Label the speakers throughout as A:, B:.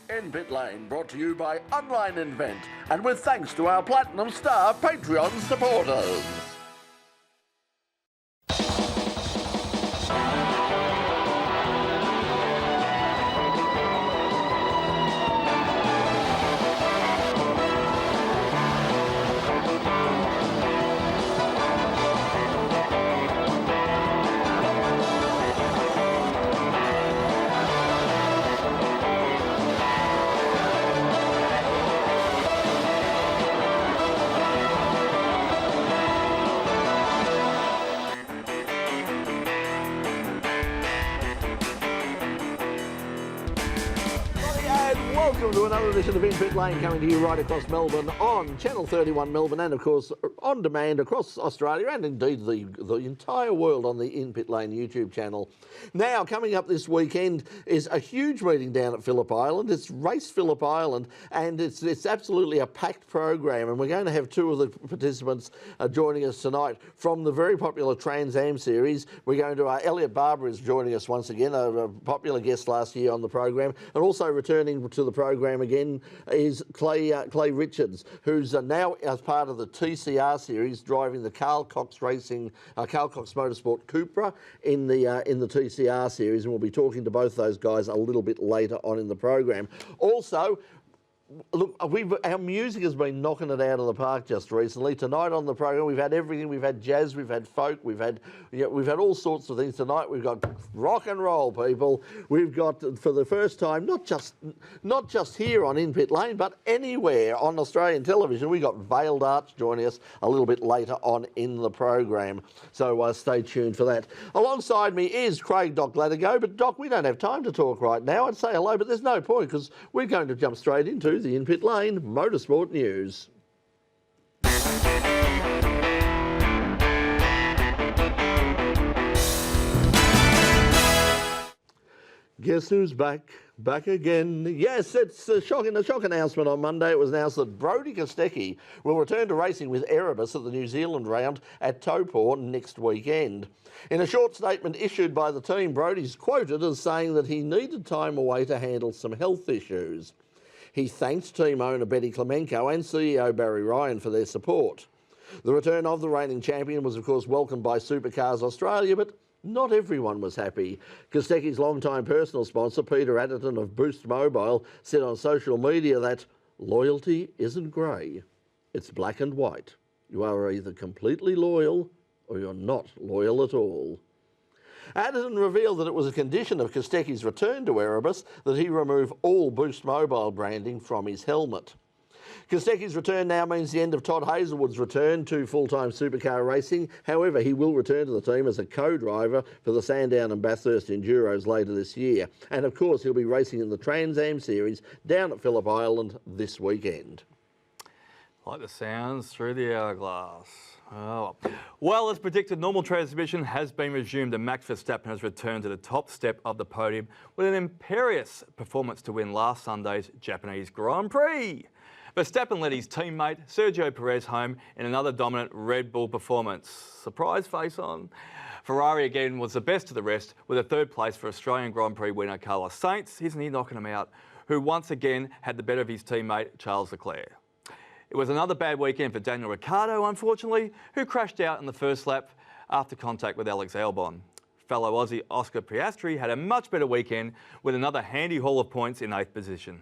A: In Pit Lane, brought to you by Online Invent, and with thanks to our Platinum Star Patreon supporters. Welcome to another edition of In Pit Lane, coming to you right across Melbourne on Channel 31 Melbourne, and of course on demand across Australia and indeed the entire world on the In Pit Lane YouTube channel. Now, coming up this weekend is a huge meeting down at Phillip Island. It's Race Phillip Island, and it's absolutely a packed program, and we're going to have two of the participants joining us tonight from the very popular Trans Am series. We're going to Elliot Barbour is joining us once again, a popular guest last year on the program, and also returning to the program again is Clay Richards, who's now as part of the TCR series, driving the Carl Cox Motorsport Cupra in the TCR series, and we'll be talking to both those guys a little bit later on in the program. Also, look, our music has been knocking it out of the park just recently. Tonight on the program, we've had everything. We've had jazz, we've had folk, we've had all sorts of things. Tonight we've got rock and roll, people. We've got, for the first time, not just here on In Pit Lane, but anywhere on Australian television. We got Veiled Arts joining us a little bit later on in the program. So stay tuned for that. Alongside me is Craig Doc Latigo, but Doc, we don't have time to talk right now. I'd say hello, but there's no point because we're going to jump straight into the In Pit Lane Motorsport News. Guess who's back? Back again. Yes, it's a shock announcement on Monday. It was announced that Brodie Kostecki will return to racing with Erebus at the New Zealand round at Taupo next weekend. In a short statement issued by the team, Brodie's quoted as saying that he needed time away to handle some health issues. He thanked team owner Betty Klemenko and CEO Barry Ryan for their support. The return of the reigning champion was of course welcomed by Supercars Australia, but not everyone was happy. Kostecki's longtime personal sponsor, Peter Adderton of Boost Mobile, said on social media that loyalty isn't grey, it's black and white. You are either completely loyal or you're not loyal at all. Adderton revealed that it was a condition of Kostecki's return to Erebus that he remove all Boost Mobile branding from his helmet. Kostecki's return now means the end of Todd Hazelwood's return to full-time supercar racing. However, he will return to the team as a co-driver for the Sandown and Bathurst Enduros later this year. And of course, he'll be racing in the Trans Am series down at Phillip Island this weekend.
B: Like the sounds through the hourglass. Oh. Well, as predicted, normal transmission has been resumed and Max Verstappen has returned to the top step of the podium with an imperious performance to win last Sunday's Japanese Grand Prix. Verstappen led his teammate Sergio Perez home in another dominant Red Bull performance. Surprise face on. Ferrari again was the best of the rest with a third place for Australian Grand Prix winner Carlos Sainz, isn't he knocking him out, who once again had the better of his teammate Charles Leclerc. It was another bad weekend for Daniel Ricciardo, unfortunately, who crashed out in the first lap after contact with Alex Albon. Fellow Aussie Oscar Piastri had a much better weekend with another handy haul of points in 8th position.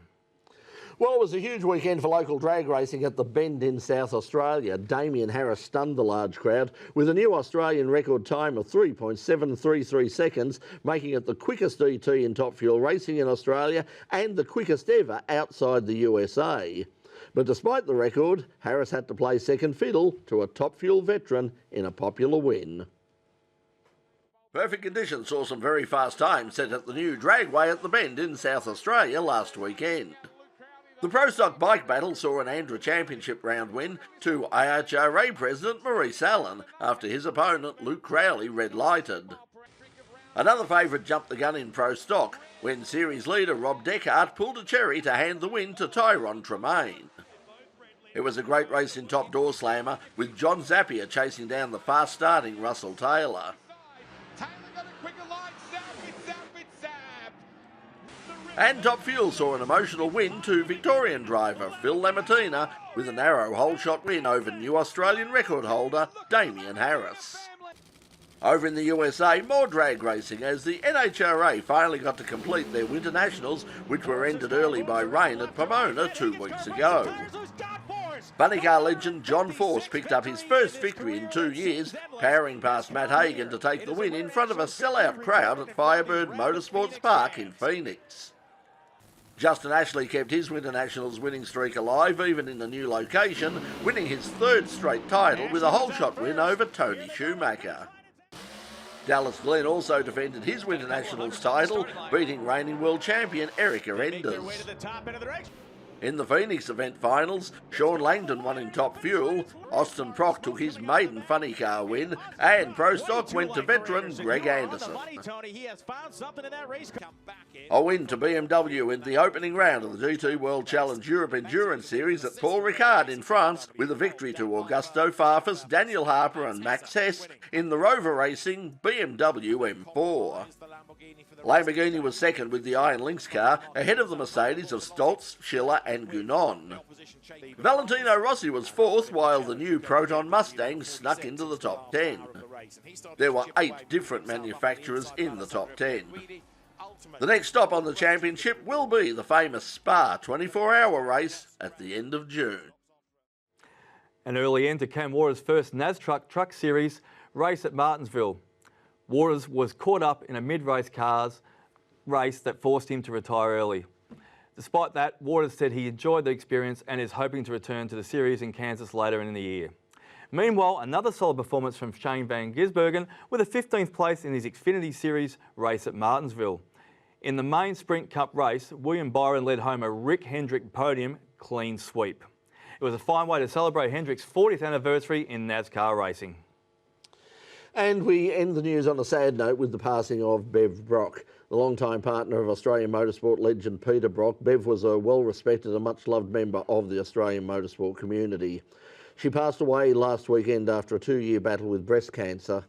A: Well, it was a huge weekend for local drag racing at the Bend in South Australia. Damien Harris stunned the large crowd with a new Australian record time of 3.733 seconds, making it the quickest ET in Top Fuel racing in Australia and the quickest ever outside the USA. But despite the record, Harris had to play second fiddle to a Top Fuel veteran in a popular win. Perfect conditions saw some very fast times set at the new dragway at the Bend in South Australia last weekend. The Pro Stock Bike Battle saw an Andra Championship round win to IHRA President Maurice Allen after his opponent Luke Crowley red-lighted. Another favourite jumped the gun in Pro Stock when series leader Rob Deckhart pulled a cherry to hand the win to Tyrone Tremaine. It was a great race in Top Door Slammer with John Zappia chasing down the fast-starting Russell Taylor.
C: Taylor got a quicker line, Zap, it's Zap. The
A: And Top Fuel saw an emotional win to Victorian driver Phil Lamartina with a narrow hole shot win over new Australian record holder Damien Harris. Over in the USA, more drag racing as the NHRA finally got to complete their winter nationals, which were ended early by rain at Pomona 2 weeks ago. Bunny car legend John Force picked up his first victory in 2 years, powering past Matt Hagan to take the win in front of a sellout crowd at Firebird Motorsports Park in Phoenix. Justin Ashley kept his Winter Nationals winning streak alive even in the new location, winning his third straight title with a hole shot win over Tony Schumacher. Dallas Glenn also defended his Winter Nationals title, beating reigning world champion Erica Enders. In the Phoenix event finals, Sean Langdon won in Top Fuel, Austin Prock took his maiden funny car win, and Pro Stock went to veteran Greg Anderson. A win to BMW in the opening round of the GT World Challenge Europe Endurance Series at Paul Ricard in France, with a victory to Augusto Farfus, Daniel Harper and Max Hess in the Rover Racing BMW M4. Lamborghini was second with the Iron Lynx car, ahead of the Mercedes of Stoltz, Schiller and Gunon. Valentino Rossi was fourth, while the new Proton Mustang snuck into the top 10. There were 8 different manufacturers in the top 10. The next stop on the championship will be the famous Spa 24-hour race at the end of June.
B: An early end to Cam Waters' first NASTruck Truck Series race at Martinsville. Waters was caught up in a mid-race cars race that forced him to retire early. Despite that, Waters said he enjoyed the experience and is hoping to return to the series in Kansas later in the year. Meanwhile, another solid performance from Shane Van Gisbergen with a 15th place in his Xfinity Series race at Martinsville. In the main Sprint Cup race, William Byron led home a Rick Hendrick podium clean sweep. It was a fine way to celebrate Hendrick's 40th anniversary in NASCAR racing.
A: And we end the news on a sad note with the passing of Bev Brock, the longtime partner of Australian motorsport legend Peter Brock. Bev was a well-respected and much-loved member of the Australian motorsport community. She passed away last weekend after a 2-year battle with breast cancer.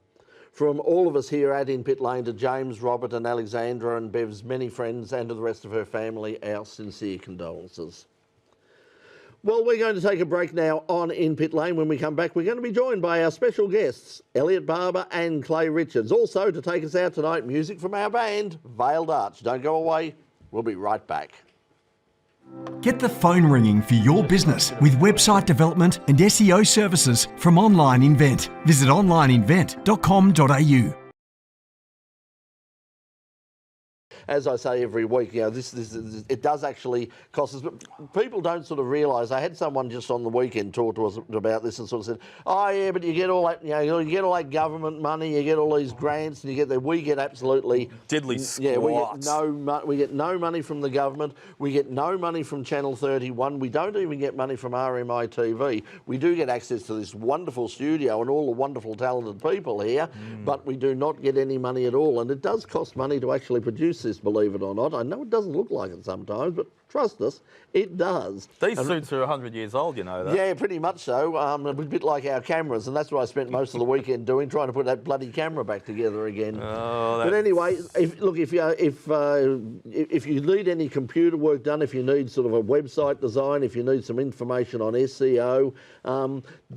A: From all of us here at In Pit Lane to James, Robert and Alexandra and Bev's many friends and to the rest of her family, our sincere condolences. Well, we're going to take a break now on In Pit Lane. When we come back, we're going to be joined by our special guests, Elliot Barbour and Clay Richards. Also, to take us out tonight, music from our band, Veiled Arch. Don't go away. We'll be right back.
C: Get the phone ringing for your business with website development and SEO services from Online Invent. Visit onlineinvent.com.au.
A: As I say every week, you know, it does actually cost us, but people don't sort of realise. I had someone just on the weekend talk to us about this and sort of said, "Oh yeah, but you get all that, you know, you get all that government money, you get all these grants, and you get that. We get absolutely
B: diddly squat.
A: Yeah, we get no money from the government. We get no money from Channel 31. We don't even get money from RMITV. We do get access to this wonderful studio and all the wonderful, talented people here, but we do not get any money at all. And it does cost money to actually produce this, believe it or not. I know it doesn't look like it sometimes, but trust us, it does.
B: These suits are 100 years old, you know that.
A: Yeah, pretty much so. A bit like our cameras, and that's what I spent most of the weekend doing, trying to put that bloody camera back together again.
B: Oh,
A: but anyway, if you need any computer work done, if you need sort of a website design, if you need some information on SEO,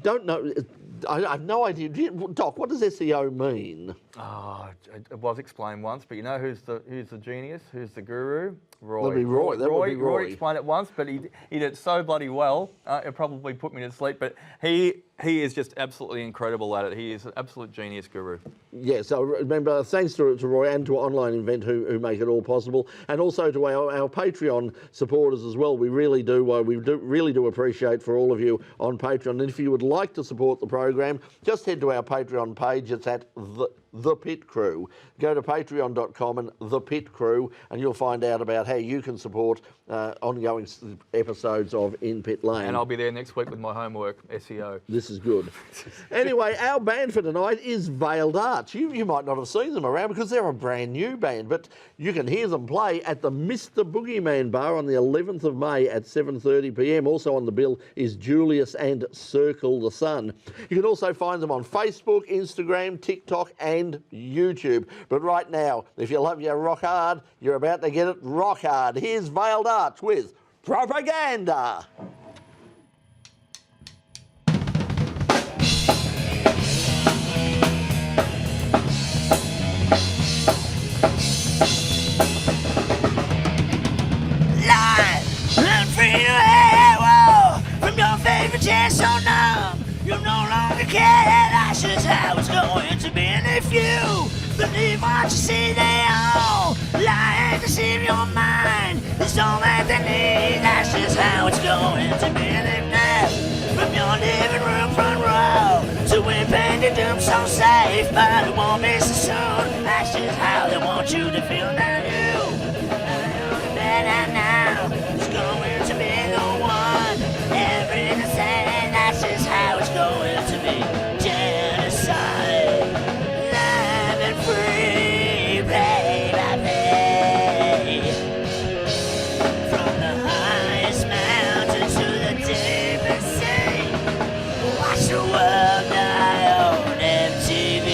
A: don't know. I have no idea. Doc, what does SEO mean?
B: Oh, it was explained once, but you know who's the genius? Who's the guru? Roy.
A: That'd be Roy. That would be Roy.
B: Roy explained it once, but he did it so bloody well, it probably put me to sleep. But he is just absolutely incredible at it. He is an absolute genius guru. Yeah, so remember, thanks to Roy and to Online Invent who make it all possible, and also to our Patreon supporters as well. We really do appreciate for all of you on Patreon. And if you would like to support the program, just head to our Patreon page. It's at The Pit Crew. Go to patreon.com and The Pit Crew, and you'll find out about how you can support ongoing episodes of In Pit Lane.
D: And I'll be there next week with my homework, SEO.
A: This this is good. Anyway, our band for tonight is Veiled Arts. You might not have seen them around because they're a brand new band, but you can hear them play at the Mr. Boogeyman Bar on the 11th of May at 7:30 p.m. Also on the bill is Julius and Circle the Sun. You can also find them on Facebook, Instagram, TikTok and YouTube. But right now, if you love your rock hard, you're about to get it rock hard. Here's Veiled Arts with Propaganda.
D: So numb, you no longer care. That's just how it's going to be. And if you believe what you see, they all lie and deceive your mind. It's all that they need. That's just how it's going to be. And if now, from your living room front row to impending doom, so safe, but it won't be so soon. That's just how they want you to feel. Now you better now. It's going to be the one. Everything say. That's just how it's going to be. Genocide, live and free, play by play. From the highest mountain to the deepest sea, watch the world die on MTV.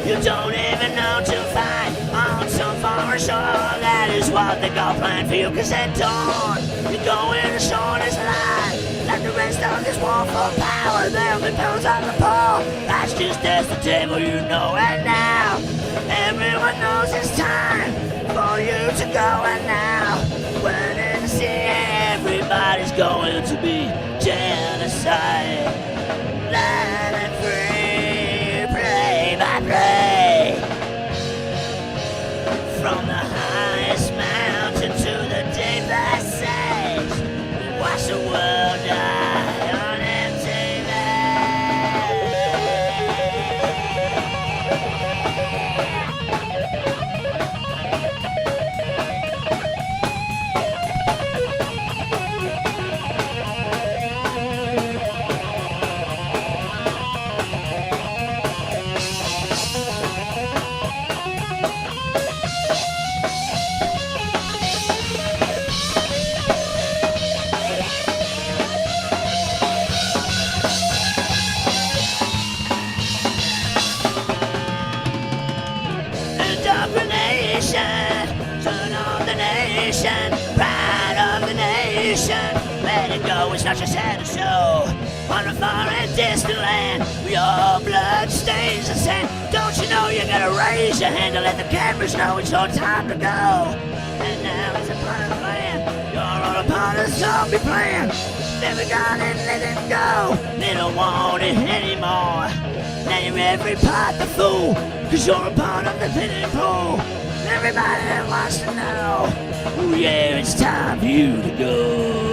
D: You don't even know to find on some foreign shore. That is what they got planned for you. Cause at dawn, you go in the shortest line. Like the rest of this war for power, there'll be pounds on the pole. That's the table, you know. And now, everyone knows it's time for you to go. And now, when in the sea, everybody's going to be genocide. Land and free, play by play. From the highest mountain to the deepest seas, watch the world die on MTV. Turn on the nation, pride of the nation. Let it go, it's not just had a show. On a far and distant land, your blood stains the sand. Don't you know you gotta raise your hand to let the cameras know it's your time to go? And now it's a part of the plan. You're all a part of the zombie plan. Never gone and let it go. They don't want it anymore. Now you're every part the fool, cause you're a part of the pitting pool. Everybody wants to know, oh yeah, it's time for you to go.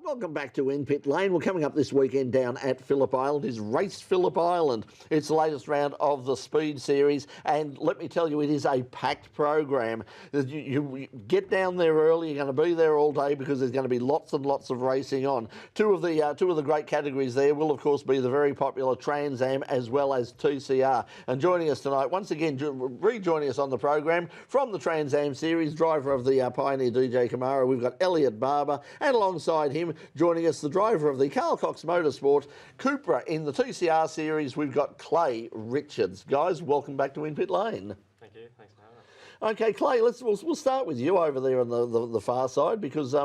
A: Welcome back to In Pit Lane. We're coming up this weekend down at Phillip Island is Race Phillip Island. It's the latest round of the Speed Series, and let me tell you, it is a packed program. You get down there early. You're going to be there all day because there's going to be lots and lots of racing on. Two of the great categories there will, of course, be the very popular Trans Am as well as TCR. And joining us tonight, once again, rejoining us on the program from the Trans Am Series, driver of the Pioneer DJ Camaro, we've got Elliot Barbour, and alongside him, joining us, the driver of the Carl Cox Motorsport Cupra in the TCR Series, we've got Clay Richards. Guys, welcome back to In Pit Lane.
E: Thank you. Thanks for having us.
A: Okay, Clay, we'll start with you over there on the far side, because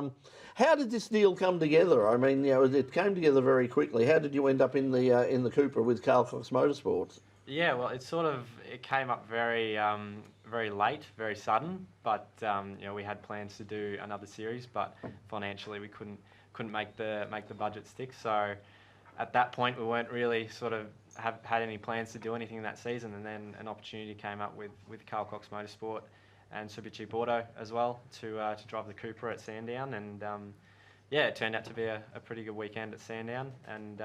A: how did this deal come together? I mean, it came together very quickly. How did you end up in the Cupra with Carl Cox Motorsports?
E: Yeah, well, it came up very very late, very sudden. But we had plans to do another series, but financially we couldn't make the budget stick. So at that point, we weren't really sort of had any plans to do anything that season. And then an opportunity came up with Carl Cox Motorsport and Super Cheap Auto as well to drive the Cooper at Sandown. And it turned out to be a pretty good weekend at Sandown. And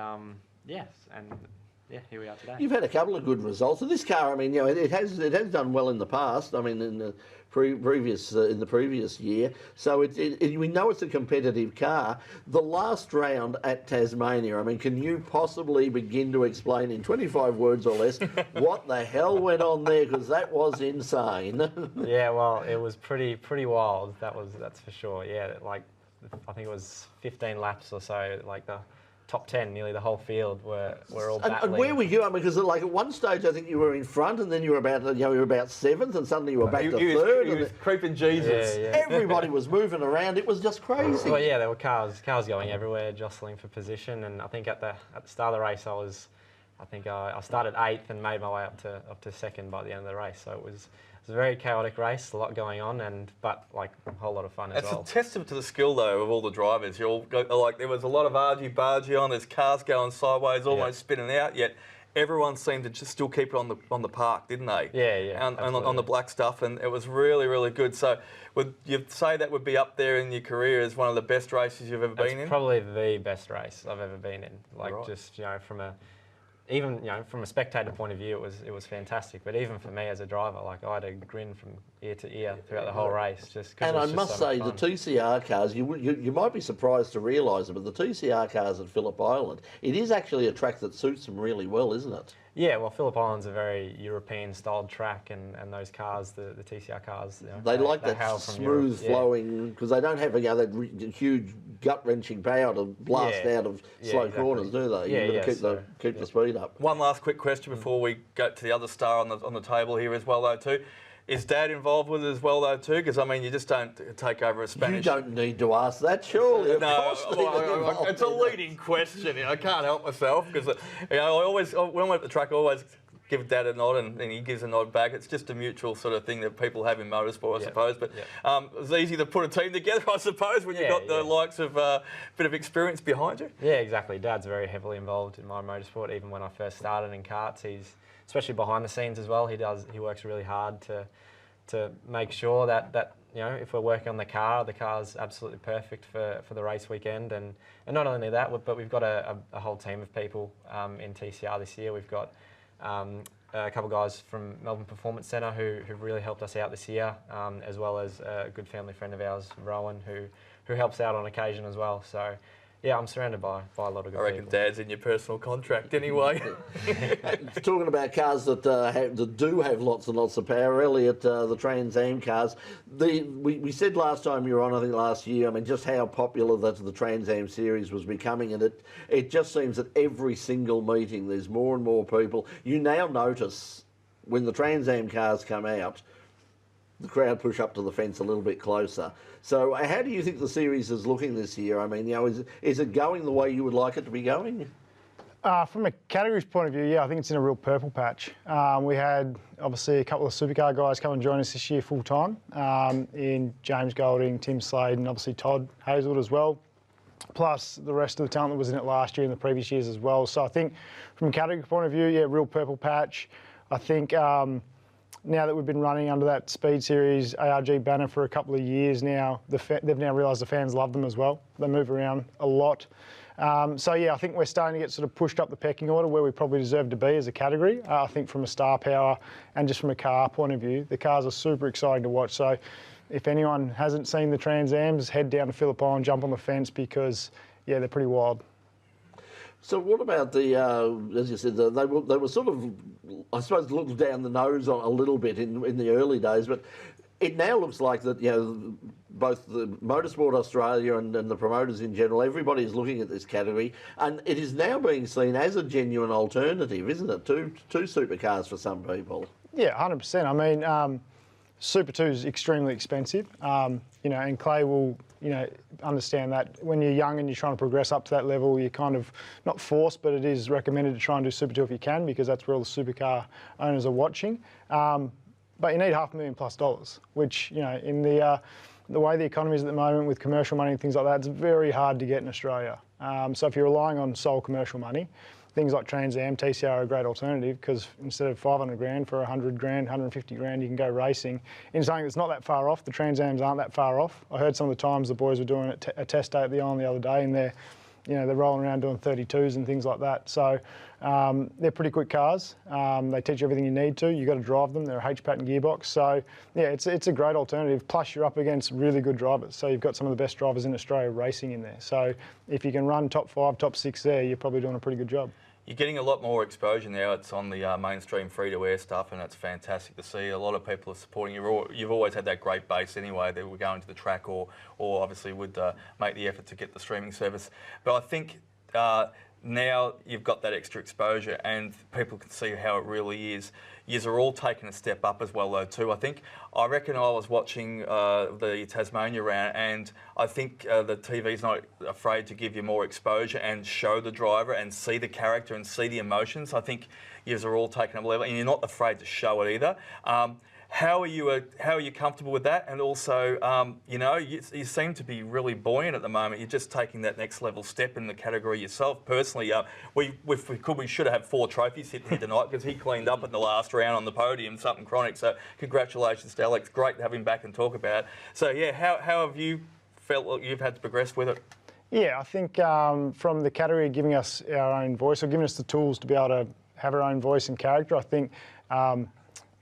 E: here we are today.
A: You've had a couple of good results. And this car, I mean, it has done well in the past. I mean, in the previous year. So we know it's a competitive car. The last round at Tasmania, I mean, can you possibly begin to explain in 25 words or less what the hell went on there? Because that was insane.
E: Yeah, well, it was pretty wild. That's for sure. Yeah, I think it was 15 laps or so. Like the top 10, nearly the whole field were all battling.
A: And where were you? I mean, because like at one stage, I think you were in front, and then you were about seventh, and suddenly you were back to third.
B: He was creeping Jesus.
E: Yeah.
A: Everybody was moving around. It was just crazy.
E: Well, yeah, there were cars going everywhere, jostling for position. And I think at the start of the race, I started 8th and made my way up to 2nd by the end of the race. So it was a very chaotic race, a lot going on, but a whole lot of fun as well.
B: It's a testament to the skill, though, of all the drivers. There was a lot of argy-bargy on. There's cars going sideways, almost spinning out. Yet everyone seemed to just still keep it on the park, didn't they?
E: Yeah.
B: On the black stuff, and it was really, really good. So, would you say that would be up there in your career as one of the best races you've ever been in?
E: Probably the best race I've ever been in. From a spectator point of view, it was fantastic. But even for me as a driver, I had a grin from ear to ear throughout the whole race.
A: And I must say, the TCR cars, you might be surprised to realise it, but the TCR cars at Phillip Island, it is actually a track that suits them really well, isn't it?
E: Yeah, well, Phillip Island's a very European-styled track, and those cars, the TCR cars,
A: they like that smooth flowing, because they don't have that huge gut-wrenching power to blast out of slow corners, do they? You've got to keep the speed up.
B: One last quick question before we go to the other star on the table here as well, though, too. Is Dad involved with it as well, though, too? Because, I mean, you just don't take over a Spanish...
A: You don't need to ask that, surely.
B: No, it's a leading question. I can't help myself, because when I'm at the track, I always give Dad a nod, and he gives a nod back. It's just a mutual sort of thing that people have in motorsport, I suppose. But it's easy to put a team together, I suppose, when you've got the likes of a bit of experience behind you. Yeah,
E: exactly. Dad's very heavily involved in my motorsport. Even when I first started in karts, he's... especially behind the scenes as well, he works really hard to make sure that if we're working on the car's absolutely perfect for the race weekend. And not only that, but we've got a whole team of people in TCR this year. We've got a couple of guys from Melbourne Performance Centre who've really helped us out this year, as well as a good family friend of ours, Rowan, who helps out on occasion as well. So. Yeah, I'm surrounded by a lot of good people.
B: I reckon Dad's in your personal contract anyway.
A: Talking about cars that do have lots and lots of power, Elliot, the Trans Am cars. We said last time you were on, I think last year, I mean, just how popular the Trans Am series was becoming, and it just seems that every single meeting there's more and more people. You now notice when the Trans Am cars come out, the crowd push up to the fence a little bit closer. So how do you think the series is looking this year? I mean, is it going the way you would like it to be going?
F: From a categories point of view, I think it's in a real purple patch. We had, obviously, a couple of supercar guys come and join us this year full-time, in James Golding, Tim Slade, and obviously Todd Hazelwood as well, plus the rest of the talent that was in it last year and the previous years as well. So I think from a category point of view, real purple patch. I think... now that we've been running under that Speed Series ARG banner for a couple of years now, they've now realised the fans love them as well. They move around a lot. I think we're starting to get sort of pushed up the pecking order where we probably deserve to be as a category. I think from a star power and just from a car point of view, the cars are super exciting to watch. So if anyone hasn't seen the Trans Ams, head down to Phillip Island, jump on the fence, because, they're pretty wild.
A: So what about the, as you said, they were sort of, I suppose, looked down the nose on a little bit in the early days, but it now looks like that, both the Motorsport Australia and the promoters in general, everybody is looking at this category, and it is now being seen as a genuine alternative, isn't it, to supercars for some people? Yeah,
F: 100%. I mean, Super 2 is extremely expensive, and Clay will, understand that when you're young and you're trying to progress up to that level, you're kind of not forced, but it is recommended to try and do Super 2 if you can, because that's where all the supercar owners are watching. But you need $500,000+, which, in the way the economy is at the moment with commercial money and things like that, it's very hard to get in Australia. So if you're relying on sole commercial money, things like Trans Am, TCR are a great alternative, because instead of 500 grand for 100 grand, 150 grand, you can go racing in something that's not that far off. The Trans Ams aren't that far off. I heard some of the times the boys were doing a test day at the Island the other day, and they're rolling around doing 32s and things like that. So they're pretty quick cars. They teach you everything you need to. You've got to drive them. They're a H-pattern gearbox. So yeah, it's a great alternative. Plus you're up against really good drivers. So you've got some of the best drivers in Australia racing in there. So if you can run top 5, top 6 there, you're probably doing a pretty good job.
B: You're getting a lot more exposure now. It's on the mainstream free-to-air stuff, and it's fantastic to see. A lot of people are supporting you. You've always had that great base anyway. They were going to the track or obviously would make the effort to get the streaming service. But I think now you've got that extra exposure and people can see how it really is. Yous are all taking a step up as well though too. I reckon I was watching the Tasmania round, and I think the TV's not afraid to give you more exposure and show the driver and see the character and see the emotions. I think yous are all taking a level, and you're not afraid to show it either. How are you comfortable with that? And also, you seem to be really buoyant at the moment. You're just taking that next level step in the category yourself. Personally, we should have had 4 trophies sitting here tonight, because he cleaned up in the last round on the podium, something chronic. So congratulations to Alex. Great to have him back and talk about it. So yeah, how have you felt that you've had to progress with it?
F: Yeah, I think from the category giving us our own voice, or giving us the tools to be able to have our own voice and character, I think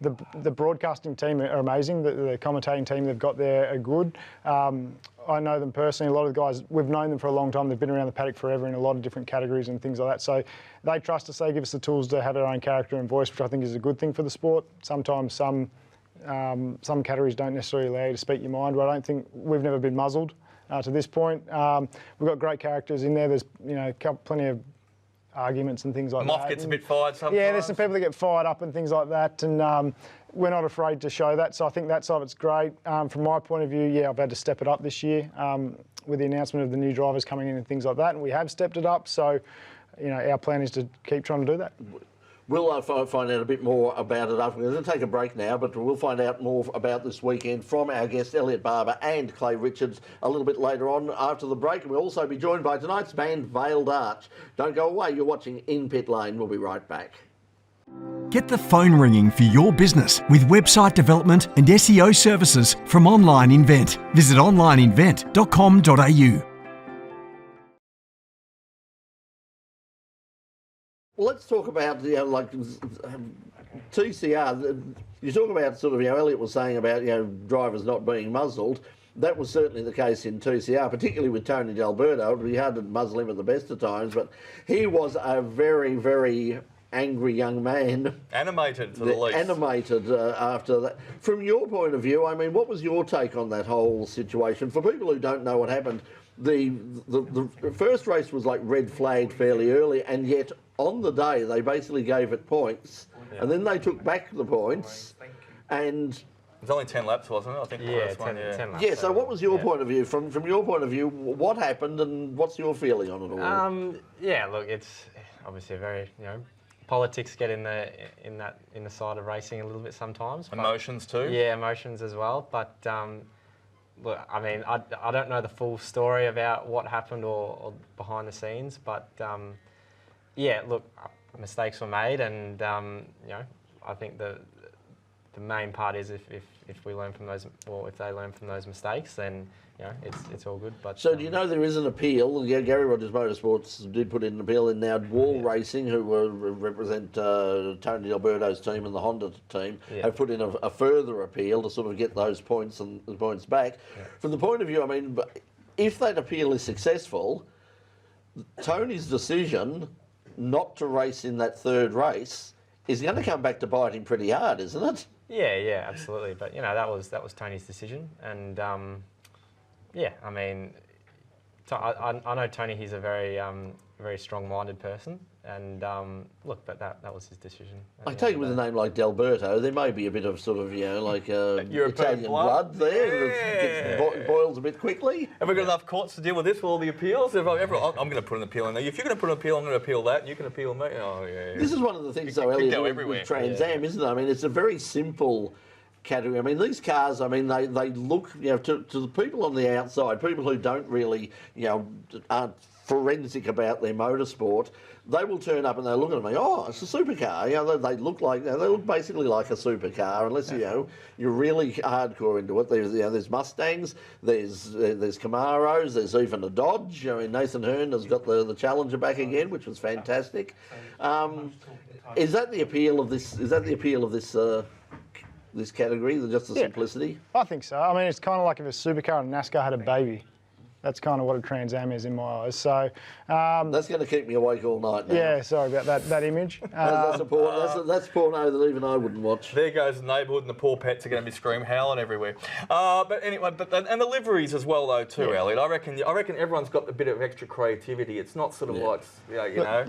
F: the broadcasting team are amazing. The commentating team they've got there are good. I know them personally. A lot of the guys, we've known them for a long time. They've been around the paddock forever in a lot of different categories and things like that. So they trust us. They give us the tools to have our own character and voice, which I think is a good thing for the sport. Sometimes some categories don't necessarily allow you to speak your mind, but I don't think we've never been muzzled to this point. We've got great characters in there. There's plenty of arguments and things like that.
B: Moff gets a bit fired sometimes.
F: Yeah, there's some people that get fired up and things like that, and we're not afraid to show that. So I think that side of it's great. From my point of view, yeah, I've had to step it up this year with the announcement of the new drivers coming in and things like that, and we have stepped it up. So, our plan is to keep trying to do that.
A: We'll find out a bit more about it after. We're going to take a break now, but we'll find out more about this weekend from our guests Elliot Barbour and Clay Richards a little bit later on after the break. And we'll also be joined by tonight's band Veiled Arch. Don't go away, you're watching In Pit Lane. We'll be right back.
C: Get the phone ringing for your business with website development and SEO services from Online Invent. Visit onlineinvent.com.au.
A: Well, let's talk about TCR. You talk about sort of, Elliot was saying about, drivers not being muzzled. That was certainly the case in TCR, particularly with Tony D'Alberto. It would be hard to muzzle him at the best of times, but he was a very, very angry young man.
B: Animated, to the least.
A: Animated after that. From your point of view, what was your take on that whole situation? For people who don't know what happened, the first race was like red flagged fairly early, and yet on the day they basically gave it points, and then they took back the points, and
B: it was only 10 laps, wasn't it? I think the first one,
E: 10 laps.
A: Yeah, so what was your point of view? From your point of view, what happened and what's your feeling on it all?
E: Yeah, look, it's obviously a very, politics get in the side of racing a little bit sometimes.
B: Emotions too?
E: Yeah, emotions as well. But look, I don't know the full story about what happened or behind the scenes, but yeah, look, mistakes were made, and I think the main part is if we learn from those, or if they learn from those mistakes, then it's all good. But
A: so do you know there is an appeal? Yeah, Gary Rogers Motorsports did put in an appeal, and now Wall Racing, who represent Tony D'Alberto's team and the Honda team, have put in a further appeal to sort of get those points and the points back. Yeah. From the point of view, if that appeal is successful, Tony's decision not to race in that third race is going to come back to bite him pretty hard, isn't it?
E: Yeah, absolutely. But that was Tony's decision, and I know Tony. He's a very very strong-minded person, And look, but that was his decision.
A: I take it with a name like D'Alberto, there may be a bit of sort of, like Italian blood there that gets boils a bit quickly.
B: Have we got enough courts to deal with this with all the appeals? I'm going to put an appeal in there. If you're going to put an appeal, I'm going to appeal that, and you can appeal me. Oh, yeah.
A: This is one of the things, though, Elliot, with Trans Am, isn't it? I mean, it's a very simple category. I mean, these cars, I mean, they look, to the people on the outside, people who don't really, aren't forensic about their motorsport, they will turn up and they look at me, oh, it's a supercar. They look like, they look basically like a supercar, unless, you're really hardcore into it. There's Mustangs, there's Camaros, there's even a Dodge. I mean, Nathan Hearn has got the Challenger back again, which was fantastic. Is that the appeal of this? Is that the appeal of this category, just the simplicity?
F: I think so. I mean, it's kind of like if a supercar and NASCAR had a baby. That's kind of what a Trans Am is in my eyes. So
A: that's going to keep me awake all night now.
F: Yeah, sorry about that image.
A: That's porno that even I wouldn't watch.
B: There goes the neighbourhood, and the poor pets are going to be screaming, howling everywhere. But anyway, and the liveries as well, though, too, Elliot. I reckon everyone's got a bit of extra creativity. It's not sort of like,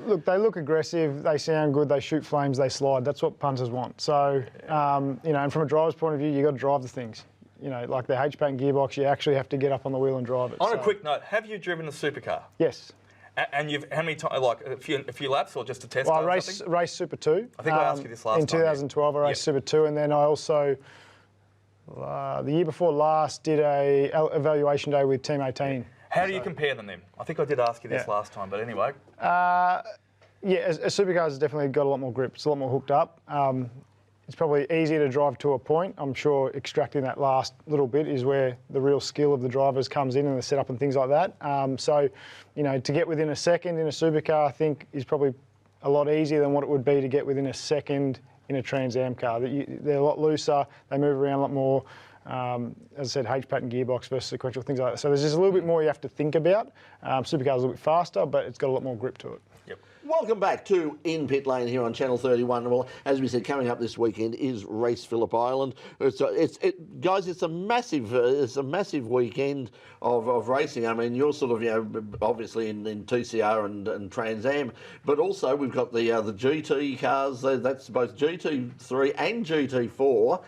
F: Look, they look aggressive. They sound good. They shoot flames. They slide. That's what punters want. So, and from a driver's point of view, you've got to drive the things. Like the H-pack gearbox, you actually have to get up on the wheel and drive it.
B: On a quick note, have you driven a supercar?
F: Yes.
B: And you've how many times? Like a few laps, or just a test?
F: Well, I race Super 2.
B: I think I asked you this last
F: time. In 2012, I raced Super 2, and then I also, the year before last, did a evaluation day with Team 18.
B: How do you compare them then? I think I did ask you this last time, but anyway.
F: A supercar has definitely got a lot more grip. It's a lot more hooked up. It's probably easier to drive to a point. I'm sure extracting that last little bit is where the real skill of the drivers comes in and the setup and things like that. To get within a second in a supercar, I think, is probably a lot easier than what it would be to get within a second in a Trans Am car. They're a lot looser. They move around a lot more. As I said, H-pattern gearbox versus sequential, things like that. So there's just a little bit more you have to think about. Supercar's a little bit faster, but it's got a lot more grip to it.
B: Yep.
A: Welcome back to In Pit Lane here on Channel 31. Well, as we said, coming up this weekend is Race Phillip Island. Guys, it's a massive weekend of racing. I mean, you're sort of, obviously in TCR and Trans Am, but also we've got the GT cars. That's both GT3 and GT4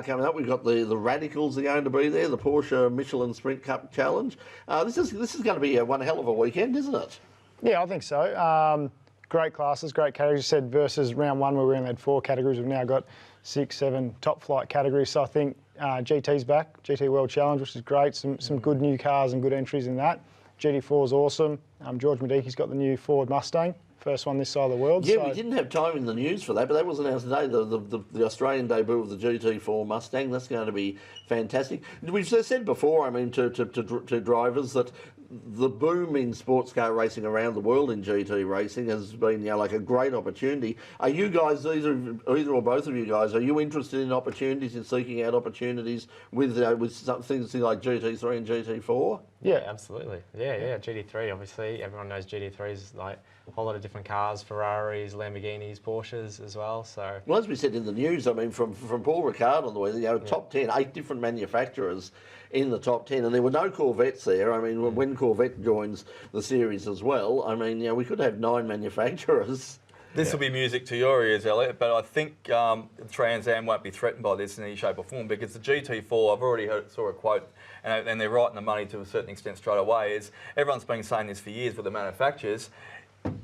A: coming up. We've got the Radicals are going to be there, the Porsche Michelin Sprint Cup Challenge. This is going to be one hell of a weekend, isn't it?
F: Yeah, I think so. Great classes, great categories. You said versus round one where we only had 4 categories, we've now got 6, 7 top flight categories. So I think GT's back, GT World Challenge, which is great. Some good new cars and good entries in that. GT4 is awesome. George Mediki's got the new Ford Mustang, first one this side of the world.
A: Yeah, we didn't have time in the news for that, but that was announced today, the Australian debut of the GT4 Mustang. That's going to be fantastic. We've said before, I mean, to drivers that the boom in sports car racing around the world in GT racing has been like a great opportunity. Are you guys, either or both of you guys, are you interested in opportunities, in seeking out opportunities with things like GT3 and GT4?
E: Yeah, absolutely. Yeah. GT3, obviously, everyone knows GT3 is like a whole lot of different cars, Ferraris, Lamborghinis, Porsches as well. So,
A: well, as we said in the news, I mean, from Paul Ricard on the way, top 10, 8 different manufacturers in the top 10, and there were no Corvettes there. I mean, when Corvette joins the series as well, I mean, we could have 9 manufacturers.
B: This will be music to your ears, Elliot, but I think Trans Am won't be threatened by this in any shape or form, because the GT4, I've already saw a quote, and they're right in the money to a certain extent straight away, is everyone's been saying this for years with the manufacturers,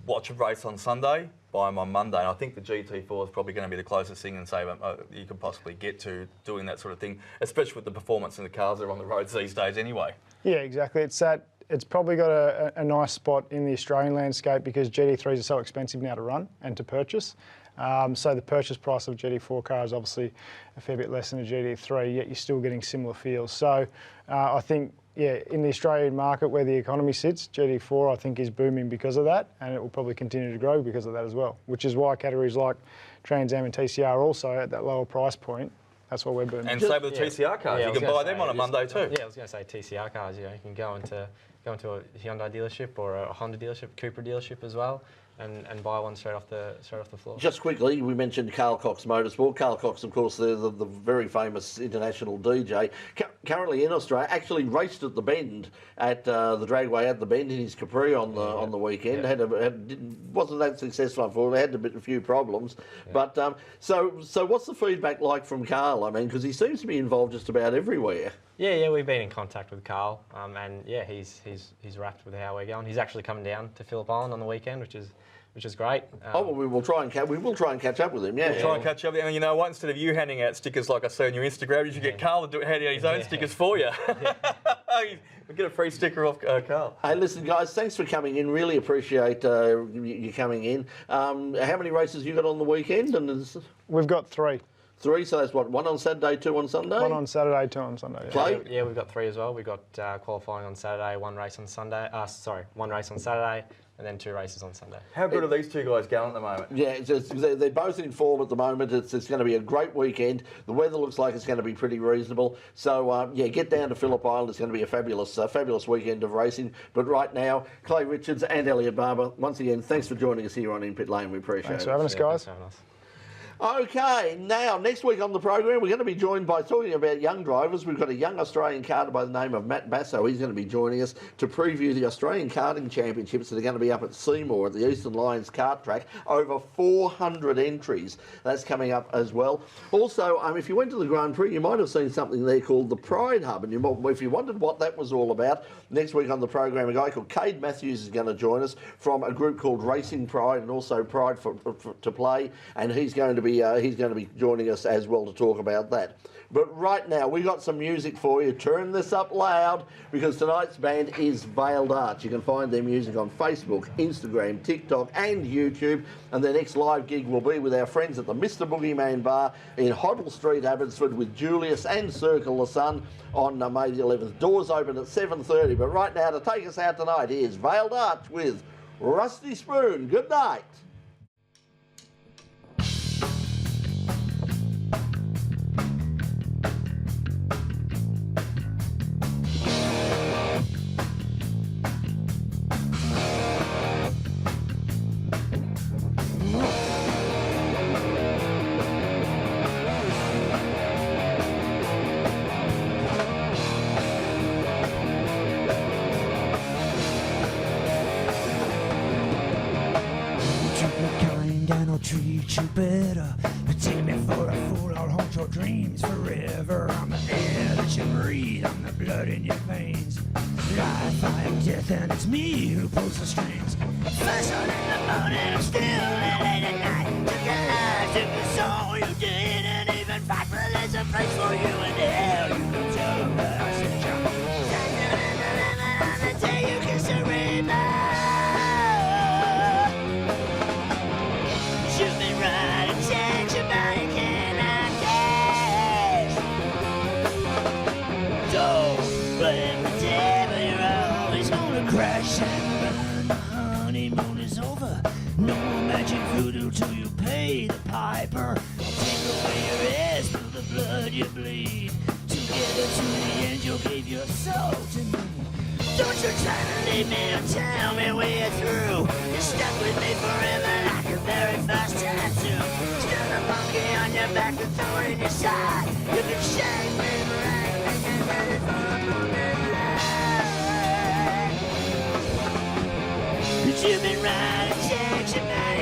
B: watch a race on Sunday, buy them on Monday. And I think the GT4 is probably going to be the closest thing and say you could possibly get to doing that sort of thing, especially with the performance in the cars that are on the roads these days anyway.
F: Yeah, exactly. It's probably got a nice spot in the Australian landscape because GT3s are so expensive now to run and to purchase. So the purchase price of a GT4 car is obviously a fair bit less than a GT3, yet you're still getting similar feels. So I think, in the Australian market where the economy sits, GT4 I think is booming because of that, and it will probably continue to grow because of that as well, which is why categories like Trans Am and TCR are also at that lower price point. That's why we're booming.
B: And same with the TCR cars, you can buy them on a Monday too.
E: Yeah, I was going to say TCR cars, you can go into a Hyundai dealership or a Honda dealership, Cooper dealership as well, and buy one straight off the floor.
A: Just quickly, we mentioned Carl Cox Motorsport. Carl Cox, of course, they're the very famous international DJ. Currently in Australia, actually raced at the Bend at the Dragway at the Bend in his Capri on the weekend. Wasn't that successful for. They had a few problems, but so what's the feedback like from Carl? I mean, because he seems to be involved just about everywhere.
E: Yeah, we've been in contact with Carl, and yeah, he's wrapped with how we're going. He's actually coming down to Phillip Island on the weekend, which is great.
A: Well, we will try and catch up with him. Yeah,
B: We'll try and catch up. And you know what? Instead of you handing out stickers like I see on your Instagram, you should get Carl to hand out his own stickers for you. We'll get a free sticker off Carl.
A: Hey, listen, guys, thanks for coming in. Really appreciate you coming in. How many races you got on the weekend? And
F: We've got 3.
A: 3, so that's what, 1 on Saturday, 2 on Sunday?
F: 1 on Saturday, 2 on Sunday.
A: Play?
E: Yeah, we've got 3 as well. We've got qualifying on Saturday, 1 race on Sunday. 1 race on Saturday, and then 2 races on Sunday.
B: How good are these two guys going at the moment?
A: Yeah, they're both in form at the moment. It's going to be a great weekend. The weather looks like it's going to be pretty reasonable. So, get down to Phillip Island. It's going to be a fabulous weekend of racing. But right now, Clay Richards and Elliot Barbour, once again, thanks for joining us here on In Pit Lane. We appreciate it.
F: Thanks for having us, guys.
E: Thanks for having us.
A: Okay, now next week on the program we're going to be joined by talking about young drivers. We've got a young Australian karter by the name of Matt Basso. He's going to be joining us to preview the Australian Karting Championships that are going to be up at Seymour at the Eastern Lions kart track. Over 400 entries. That's coming up as well. Also, if you went to the Grand Prix, you might have seen something there called the Pride Hub. And if you wondered what that was all about, next week on the program a guy called Cade Matthews is going to join us from a group called Racing Pride and also Pride to Play, and he's going to be joining us as well to talk about that. But right now, we got some music for you. Turn this up loud because tonight's band is Veiled Arch. You can find their music on Facebook, Instagram, TikTok and YouTube. And their next live gig will be with our friends at the Mr. Boogeyman Bar in Hoddle Street, Abbotsford with Julius and Circle the Sun on May the 11th. Doors open at 7:30. But right now, to take us out tonight, here's Veiled Arch with Rusty Spoon. Good night.
D: Treat you better, but take me for a fool. I'll haunt your dreams forever. I'm the air that you breathe, I'm the blood in your veins. Life, fire, death, and it's me who pulls the strings. First one in the morning, I'm still late at night. Took your life, took your soul, you didn't even fight. But there's a place for you in hell, you can tell them that I said you. On the day you kiss a rainbow. You've been right and change your mind, cannot cash. Don't blame the devil, you're always gonna crash and burn. The honeymoon is over, no magic voodoo till you pay the piper. I'll take away your ears, spill the blood you bleed. Together to the end, you'll give your soul to me. Don't you try to leave me or tell me when you're through. You're stuck with me forever like your very first tattoo. Still a monkey on your back, a thorn in your side. You can shake me right and ready for a moment light. But you've been right and changed your mind.